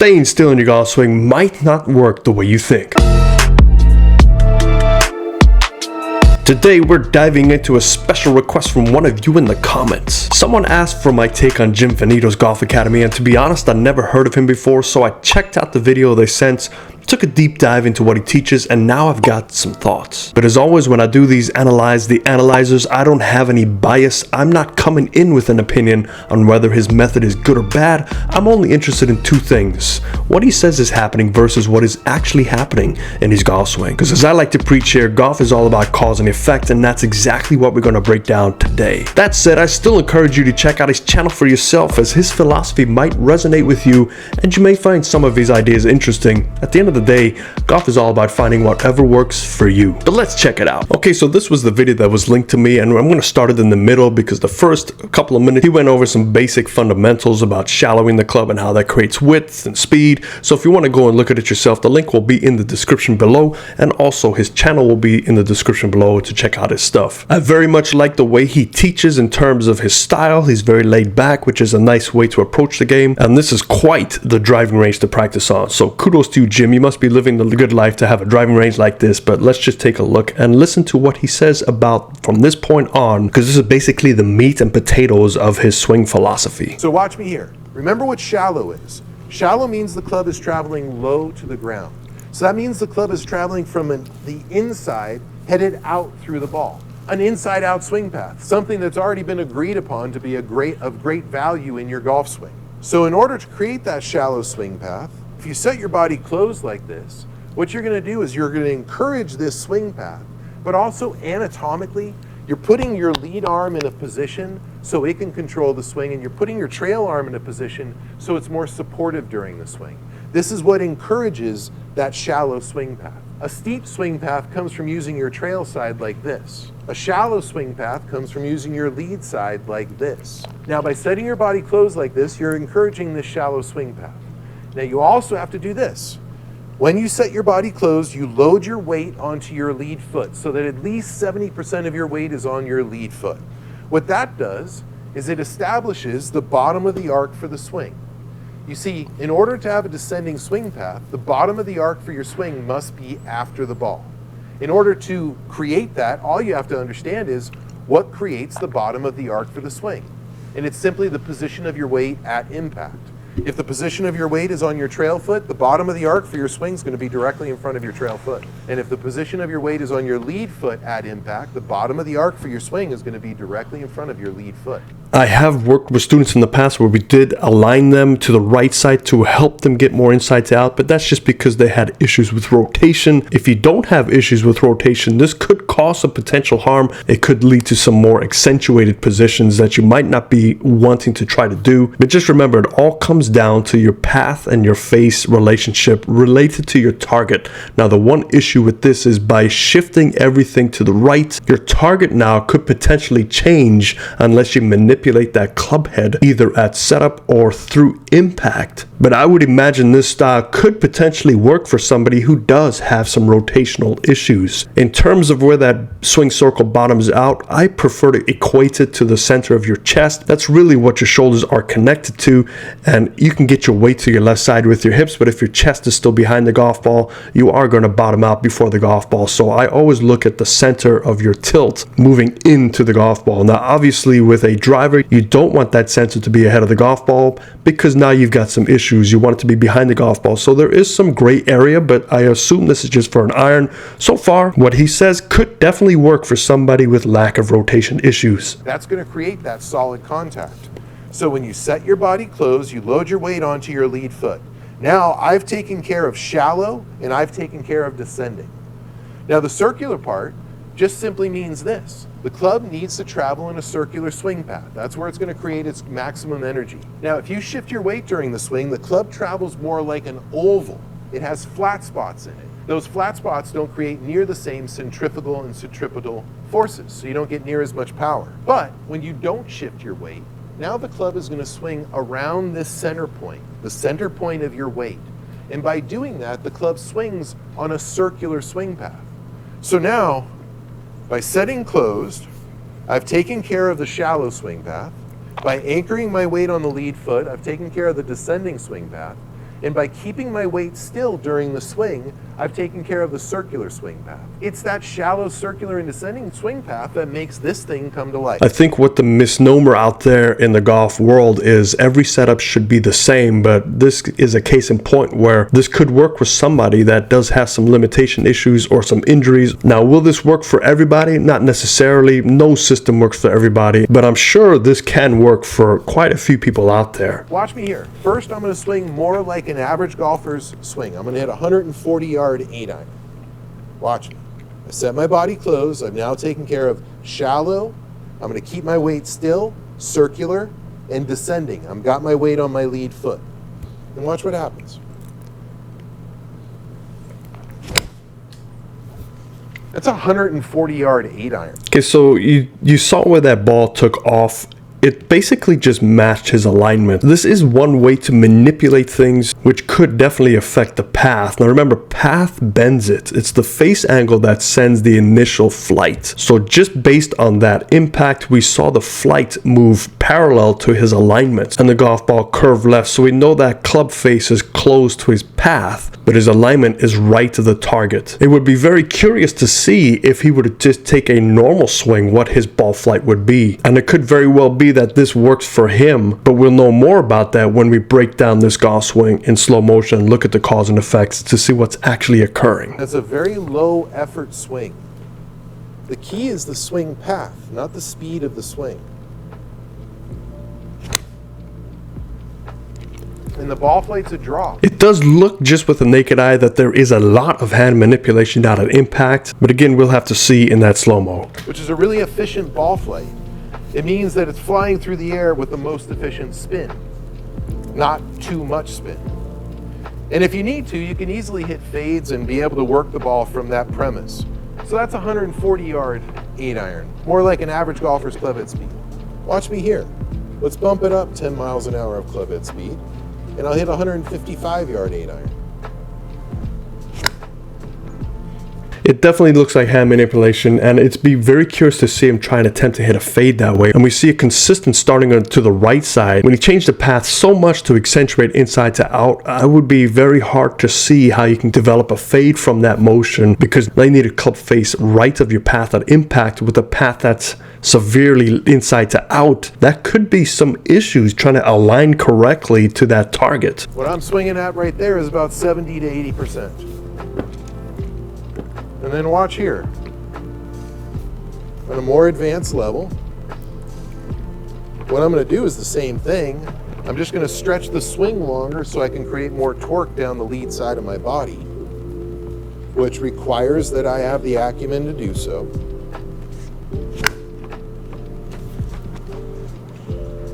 staying still in your golf swing might not work the way you think. Today we're diving into a special request from one of you in the comments. Someone asked for my take on Jim Venetos Golf Academy, and to be honest, I never heard of him before, so I checked out the video they sent, took a deep dive into what he teaches, and now I've got some thoughts. But as always, when I do these Analyze the Analyzers, I don't have any bias. I'm not coming in with an opinion on whether his method is good or bad. I'm only interested in two things: what he says is happening versus what is actually happening in his golf swing. Because as I like to preach here, golf is all about cause and effect, and that's exactly what we're going to break down today. That said, I still encourage you to check out his channel for yourself, as his philosophy might resonate with you and you may find some of his ideas interesting. At the end of the day, golf is all about finding whatever works for you. But let's check it out. Okay, so this was the video that was linked to me, and I'm going to start it in the middle because the first couple of minutes he went over some basic fundamentals about shallowing the club and how that creates width and speed. So if you want to go and look at it yourself, the link will be in the description below, and also his channel will be in the description below to check out his stuff. I very much like the way he teaches in terms of his style. He's very laid back, which is a nice way to approach the game, and this is quite the driving range to practice on. So kudos to you, Jim. You must be living the good life to have a driving range like this. But let's just take a look and listen to what he says about from this point on, because this is basically the meat and potatoes of his swing philosophy. So watch me here. Remember what shallow is. Shallow means the club is traveling low to the ground. So that means the club is traveling from the inside, headed out through the ball. An inside-out swing path, something that's already been agreed upon to be of great value in your golf swing. So in order to create that shallow swing path, if you set your body closed like this, what you're going to do is you're going to encourage this swing path, but also anatomically, you're putting your lead arm in a position so it can control the swing, and you're putting your trail arm in a position so it's more supportive during the swing. This is what encourages that shallow swing path. A steep swing path comes from using your trail side like this. A shallow swing path comes from using your lead side like this. Now, by setting your body closed like this, you're encouraging this shallow swing path. Now, you also have to do this. When you set your body closed, you load your weight onto your lead foot so that at least 70% of your weight is on your lead foot. What that does is it establishes the bottom of the arc for the swing. You see, in order to have a descending swing path, the bottom of the arc for your swing must be after the ball. In order to create that, all you have to understand is what creates the bottom of the arc for the swing. And it's simply the position of your weight at impact. If the position of your weight is on your trail foot, the bottom of the arc for your swing is going to be directly in front of your trail foot. And if the position of your weight is on your lead foot at impact, the bottom of the arc for your swing is going to be directly in front of your lead foot. I have worked with students in the past where we did align them to the right side to help them get more insides out, but that's just because they had issues with rotation. If you don't have issues with rotation, this could cause some potential harm. It could lead to some more accentuated positions that you might not be wanting to try to do. But just remember, it all comes down to your path and your face relationship related to your target. Now, the one issue with this is by shifting everything to the right, your target now could potentially change unless you manipulate that club head either at setup or through impact. But I would imagine this style could potentially work for somebody who does have some rotational issues. In terms of where that swing circle bottoms out, I prefer to equate it to the center of your chest. That's really what your shoulders are connected to, and you can get your weight to your left side with your hips, but if your chest is still behind the golf ball, you are going to bottom out before the golf ball. So I always look at the center of your tilt moving into the golf ball. Now, obviously with a driver, you don't want that center to be ahead of the golf ball because now you've got some issues. You want it to be behind the golf ball. So there is some gray area, but I assume this is just for an iron. So far, what he says could definitely work for somebody with lack of rotation issues. That's going to create that solid contact. So when you set your body closed, you load your weight onto your lead foot. Now I've taken care of shallow and I've taken care of descending. Now the circular part just simply means this. The club needs to travel in a circular swing path. That's where it's going to create its maximum energy. Now, if you shift your weight during the swing, the club travels more like an oval. It has flat spots in it. Those flat spots don't create near the same centrifugal and centripetal forces, so you don't get near as much power. But when you don't shift your weight, now the club is going to swing around this center point, the center point of your weight. And by doing that, the club swings on a circular swing path. So now, by setting closed, I've taken care of the shallow swing path. By anchoring my weight on the lead foot, I've taken care of the descending swing path. And by keeping my weight still during the swing, I've taken care of the circular swing path. It's that shallow circular and descending swing path that makes this thing come to life. I think what the misnomer out there in the golf world is every setup should be the same, but this is a case in point where this could work for somebody that does have some limitation issues or some injuries. Now, will this work for everybody? Not necessarily. No system works for everybody, but I'm sure this can work for quite a few people out there. Watch me here. First, I'm going to swing more like an average golfer's swing. I'm going to hit a 140-yard 8-iron. Watch me. I set my body closed. I've now taken care of shallow. I'm going to keep my weight still, circular, and descending. I've got my weight on my lead foot. And watch what happens. That's a 140-yard 8-iron. Okay, so you saw where that ball took off. It basically just matched his alignment. This is one way to manipulate things, which could definitely affect the path. Now remember, path bends it. It's the face angle that sends the initial flight. So just based on that impact, we saw the flight move parallel to his alignment, and the golf ball curved left. So we know that club face is close to his path, but his alignment is right to the target. It would be very curious to see if he were to just take a normal swing, what his ball flight would be. And it could very well be that this works for him, but we'll know more about that when we break down this golf swing in slow motion and look at the cause and effects to see what's actually occurring. That's a very low effort swing. The key is the swing path, not the speed of the swing. And the ball flight's a draw. It does look just with the naked eye that there is a lot of hand manipulation down at impact, but again, we'll have to see in that slow-mo. Which is a really efficient ball flight. It means that it's flying through the air with the most efficient spin, not too much spin. And if you need to, you can easily hit fades and be able to work the ball from that premise. So that's a 140-yard 8-iron, more like an average golfer's club head speed. Watch me here. Let's bump it up 10 miles an hour of club head speed, and I'll hit a 155-yard 8-iron. It definitely looks like hand manipulation, and it's be very curious to see him try and attempt to hit a fade that way. And we see a consistent starting to the right side. When he changed the path so much to accentuate inside to out, it would be very hard to see how you can develop a fade from that motion, because they need a club face right of your path at impact with a path that's severely inside to out. That could be some issues trying to align correctly to that target. What I'm swinging at right there is about 70 to 80%. And then watch here. On a more advanced level, what I'm going to do is the same thing. I'm just going to stretch the swing longer so I can create more torque down the lead side of my body, which requires that I have the acumen to do so.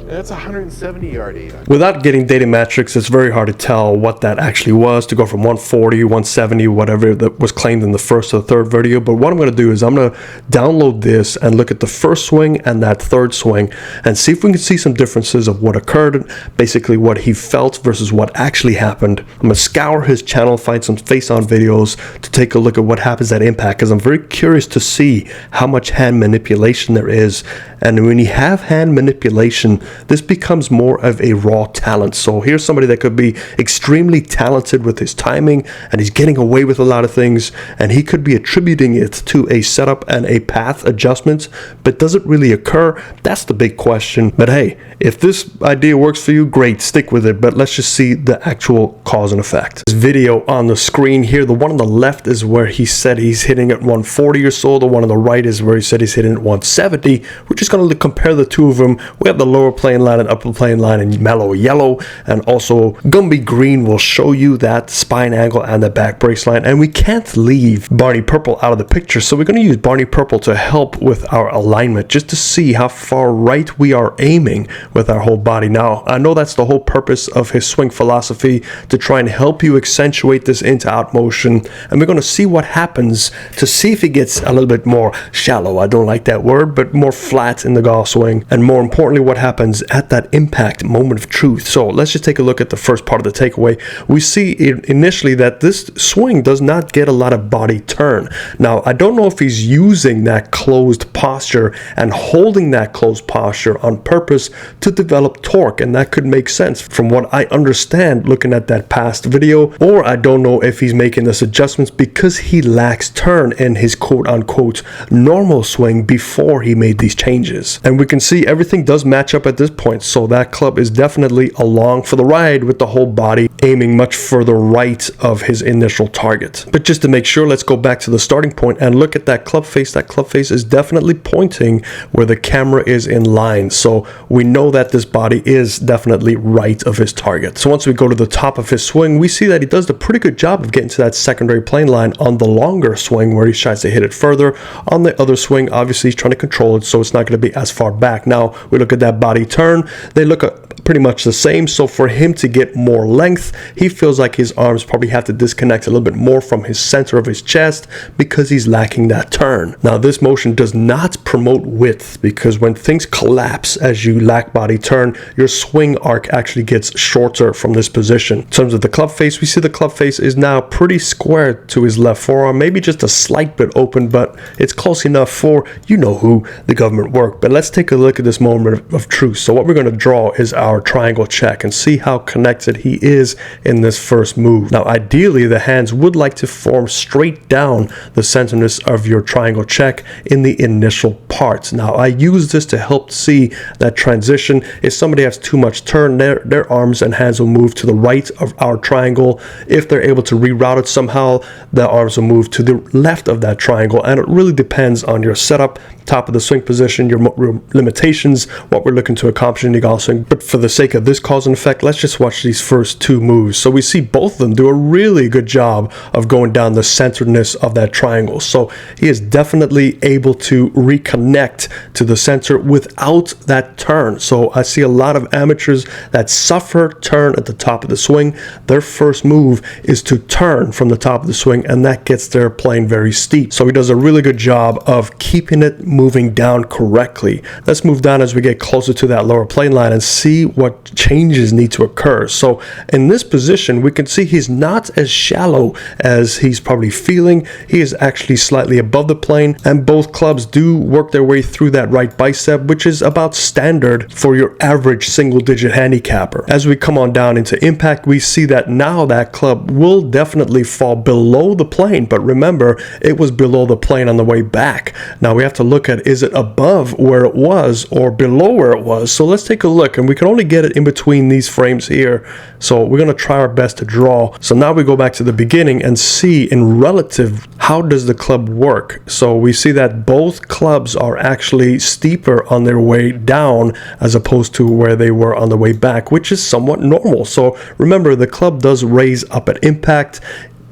And that's a 170-yard 8-iron. Without getting data metrics, it's very hard to tell what that actually was, to go from 140, 170, whatever that was claimed in the first or third video. But what I'm going to do is I'm going to download this and look at the first swing and that third swing and see if we can see some differences of what occurred, basically what he felt versus what actually happened. I'm going to scour his channel, find some face-on videos to take a look at what happens at impact, because I'm very curious to see how much hand manipulation there is. And when you have hand manipulation, this becomes more of a raw talent. So here's somebody that could be extremely talented with his timing, and he's getting away with a lot of things, and he could be attributing it to a setup and a path adjustment, but does it really occur? That's the big question. But hey, if this idea works for you, great, stick with it. But let's just see the actual cause and effect. This video on the screen here, the one on the left is where he said he's hitting at 140 or so. The one on the right is where he said he's hitting at 170. We're just going to compare the two of them. We have the lower playing line and upper playing line in mellow yellow, and also Gumby green will show you that spine angle and the back brace line. And we can't leave Barney purple out of the picture, so we're going to use Barney purple to help with our alignment, just to see how far right we are aiming with our whole body. Now, I know that's the whole purpose of his swing philosophy, to try and help you accentuate this into out motion, and we're going to see what happens to see if he gets a little bit more shallow, I don't like that word, but more flat in the golf swing, and more importantly, what happens happens at that impact moment of truth. So let's just take a look at the first part of the takeaway. We see initially that this swing does not get a lot of body turn. Now, I don't know if he's using that closed posture and holding that closed posture on purpose to develop torque, and that could make sense from what I understand looking at that past video, or I don't know if he's making this adjustments because he lacks turn in his quote-unquote normal swing before he made these changes. And we can see everything does match up at this point, so that club is definitely along for the ride with the whole body aiming much further right of his initial target. But just to make sure, let's go back to the starting point and look at that club face. That club face is definitely pointing where the camera is in line, so we know that this body is definitely right of his target. So once we go to the top of his swing, we see that he does a pretty good job of getting to that secondary plane line on the longer swing where he tries to hit it further. On the other swing, obviously he's trying to control it, so it's not going to be as far back. Now we look at that body turn, they look pretty much the same. So for him to get more length, he feels like his arms probably have to disconnect a little bit more from his center of his chest because he's lacking that turn. Now this motion does not promote width, because when things collapse as you lack body turn, your swing arc actually gets shorter from this position. In terms of the club face, we see the club face is now pretty square to his left forearm, maybe just a slight bit open, but it's close enough for you know who, the government work. But let's take a look at this moment of truth. So what we're going to draw is our triangle check and see how connected he is in this first move. Now ideally the hands would like to form straight down the centerness of your triangle check in the initial part. Now I use this to help see that transition. If somebody has too much turn, their arms and hands will move to the right of our triangle. If they're able to reroute it somehow, the arms will move to the left of that triangle, and it really depends on your setup, top of the swing position, your limitations, what we're looking to accomplish in the golf swing. But for the sake of this cause and effect, let's just watch these first two moves. So we see both of them do a really good job of going down the centeredness of that triangle. So he is definitely able to reconnect to the center without that turn. So I see a lot of amateurs that suffer turn at the top of the swing. Their first move is to turn from the top of the swing, and that gets their plane very steep. So he does a really good job of keeping it moving down correctly. Let's move down as we get closer to that lower plane line and see what changes need to occur. So in this position, we can see he's not as shallow as he's probably feeling. He is actually slightly above the plane, and both clubs do work their way through that right bicep, which is about standard for your average single-digit handicapper. As we come on down into impact, we see that now that club will definitely fall below the plane, but remember, it was below the plane on the way back. Now we have to look at, is it above where it was or below where it was? So let's take a look, and we can only get it in between these frames here. So we're going to try our best to draw. So now we go back to the beginning and see in relative, how does the club work? So we see that both clubs are actually steeper on their way down as opposed to where they were on the way back, which is somewhat normal. So remember, the club does raise up at impact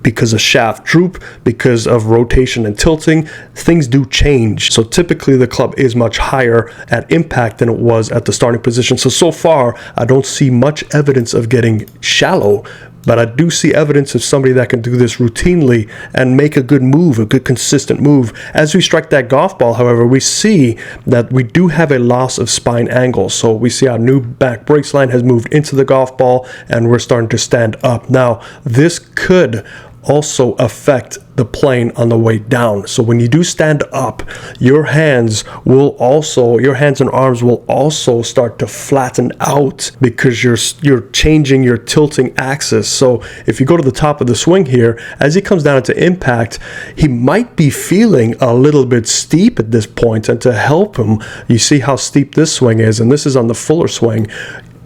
because of shaft droop, because of rotation and tilting. Things do change. So typically the club is much higher at impact than it was at the starting position. So far, I don't see much evidence of getting shallow, but I do see evidence of somebody that can do this routinely and make a good move, a good consistent move. As we strike that golf ball, however, we see that we do have a loss of spine angle. So we see our new back brakes line has moved into the golf ball, and we're starting to stand up. Now, this could also affect the plane on the way down. So when you do stand up, your hands and arms will also start to flatten out because you're changing your tilting axis. So if you go to the top of the swing here, as he comes down into impact, he might be feeling a little bit steep at this point, and to help him, you see how steep this swing is, and this is on the fuller swing.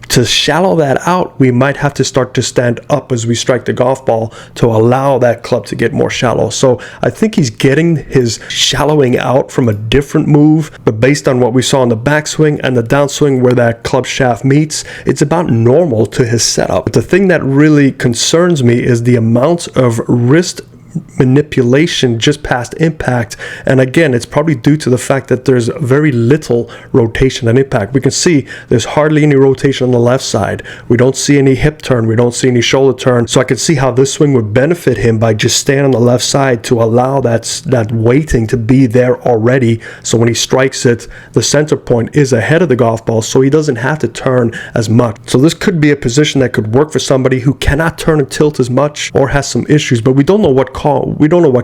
To shallow that out, we might have to start to stand up as we strike the golf ball to allow that club to get more shallow. So I think he's getting his shallowing out from a different move, but based on what we saw in the backswing and the downswing where that club shaft meets, it's about normal to his setup. But the thing that really concerns me is the amount of wrist manipulation just past impact. And again, it's probably due to the fact that there's very little rotation and impact. We can see there's hardly any rotation on the left side. We don't see any hip turn. We don't see any shoulder turn. So I can see how this swing would benefit him by just staying on the left side to allow that weighting to be there already. So when he strikes it, the center point is ahead of the golf ball, so he doesn't have to turn as much. So this could be a position that could work for somebody who cannot turn and tilt as much or has some issues, but we don't know what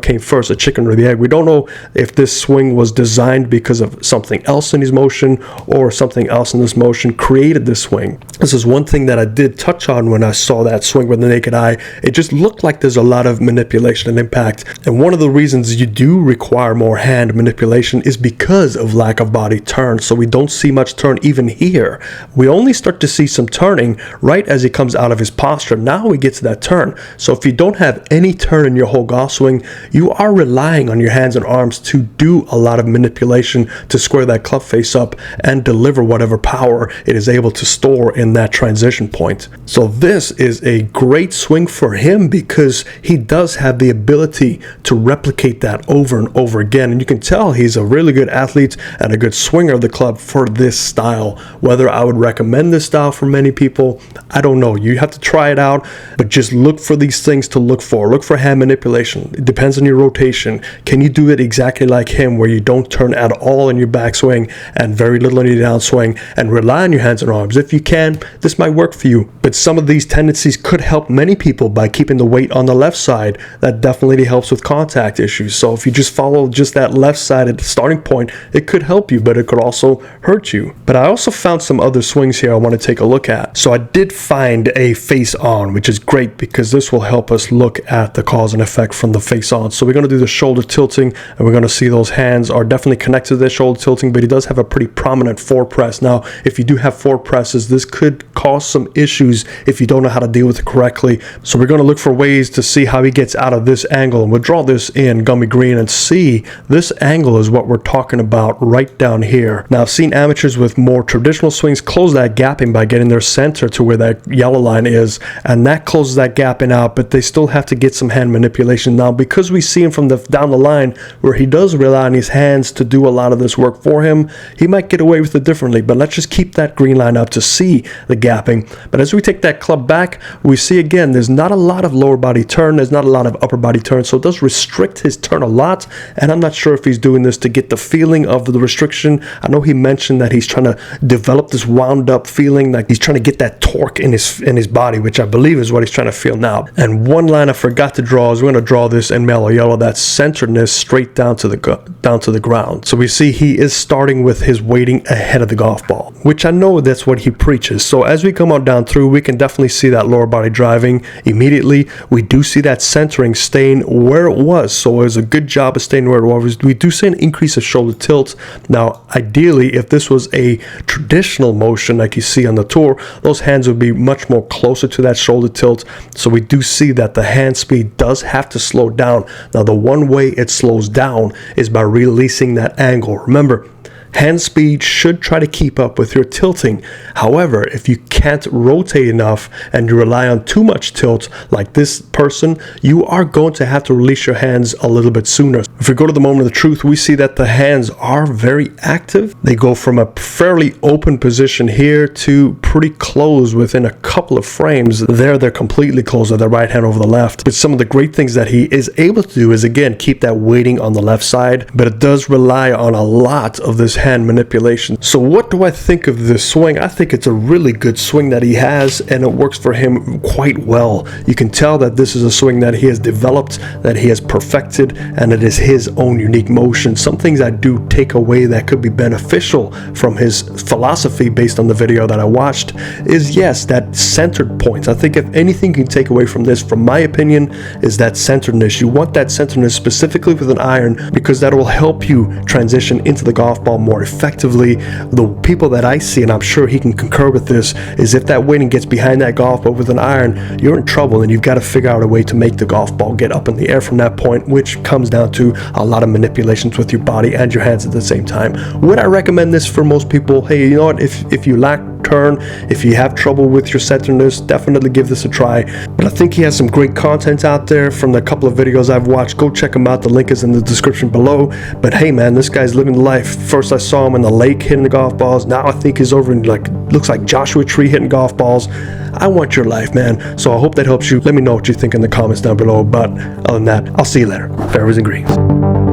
came first, the chicken or the egg. We don't know if this swing was designed because of something else in his motion or something else in this motion created this swing. This is one thing that I did touch on when I saw that swing with the naked eye. It just looked like there's a lot of manipulation and impact. And one of the reasons you do require more hand manipulation is because of lack of body turn. So we don't see much turn even here. We only start to see some turning right as he comes out of his posture. Now we get to that turn. So if you don't have any turn in your whole golf swing, you are relying on your hands and arms to do a lot of manipulation to square that club face up and deliver whatever power it is able to store in that transition point. So this is a great swing for him because he does have the ability to replicate that over and over again. And you can tell he's a really good athlete and a good swinger of the club for this style. Whether I would recommend this style for many people, I don't know. You have to try it out, but just look for these things to look for. Look for hand manipulation. It depends on your rotation. Can you do it exactly like him where you don't turn at all in your backswing and very little in your downswing and rely on your hands and arms? If you can, this might work for you. But some of these tendencies could help many people by keeping the weight on the left side. That definitely helps with contact issues. So if you just follow just that left side at the starting point, it could help you, but it could also hurt you. But I also found some other swings here I want to take a look at. So I did find a face on, which is great because this will help us look at the cause and effect from the face on. So we're going to do the shoulder tilting, and we're going to see those hands are definitely connected to the shoulder tilting, but he does have a pretty prominent forward press. Now, if you do have forward presses, this could cause some issues if you don't know how to deal with it correctly. So we're going to look for ways to see how he gets out of this angle, and we'll draw this in gummy green and see this angle is what we're talking about right down here. Now, I've seen amateurs with more traditional swings close that gapping by getting their center to where that yellow line is, and that closes that gapping out, but they still have to get some hand manipulation. Now, because we see him from down the line where he does rely on his hands to do a lot of this work for him, he might get away with it differently. But let's just keep that green line up to see the gapping. But as we take that club back, we see again there's not a lot of lower body turn, there's not a lot of upper body turn, so it does restrict his turn a lot. And I'm not sure if he's doing this to get the feeling of the restriction. I know he mentioned that he's trying to develop this wound up feeling, like he's trying to get that torque in his body, which I believe is what he's trying to feel now. And one line I forgot to draw is we're going to draw this in mellow yellow, that centeredness straight down to the ground. So we see he is starting with his weighting ahead of the golf ball, which I know that's what he preaches. So as we come on down through, we can definitely see that lower body driving immediately. We do see that centering staying where it was, so it was a good job of staying where it was. We do see an increase of shoulder tilt. Now, ideally, if this was a traditional motion like you see on the tour, those hands would be much more closer to that shoulder tilt. So we do see that the hand speed does have to slow down. Now, the one way it slows down is by releasing that angle. Remember, hand speed should try to keep up with your tilting. However, if you can't rotate enough and you rely on too much tilt like this person, you are going to have to release your hands a little bit sooner. If we go to the moment of the truth, we see that the hands are very active. They go from a fairly open position here to pretty close within a couple of frames. There, they're completely closed with the right hand over the left. But some of the great things that he is able to do is, again, keep that weighting on the left side, but it does rely on a lot of this hand manipulation. So what do I think of this swing? I think it's a really good swing that he has, and it works for him quite well. You can tell that this is a swing that he has developed, that he has perfected, and it is his own unique motion. Some things I do take away that could be beneficial from his philosophy based on the video that I watched is, yes, that centered points. I think if anything you can take away from this, from my opinion, is that centeredness. You want that centeredness specifically with an iron because that will help you transition into the golf ball more effectively. The people that I see, and I'm sure he can concur with this, is if that weighting gets behind that golf ball with an iron, you're in trouble, and you've got to figure out a way to make the golf ball get up in the air from that point, which comes down to a lot of manipulations with your body and your hands at the same time. Would I recommend this for most people? Hey, you know what, if you lack turn. If you have trouble with your centeredness, definitely give this a try. But I think he has some great content out there from the couple of videos I've watched. Go check him out. The link is in the description below. But hey man, this guy's living the life. First I saw him in the lake hitting the golf balls. Now I think he's over in looks like Joshua Tree hitting golf balls. I want your life, man. So I hope that helps you. Let me know what you think in the comments down below. But other than that, I'll see you later. Fairways and greens.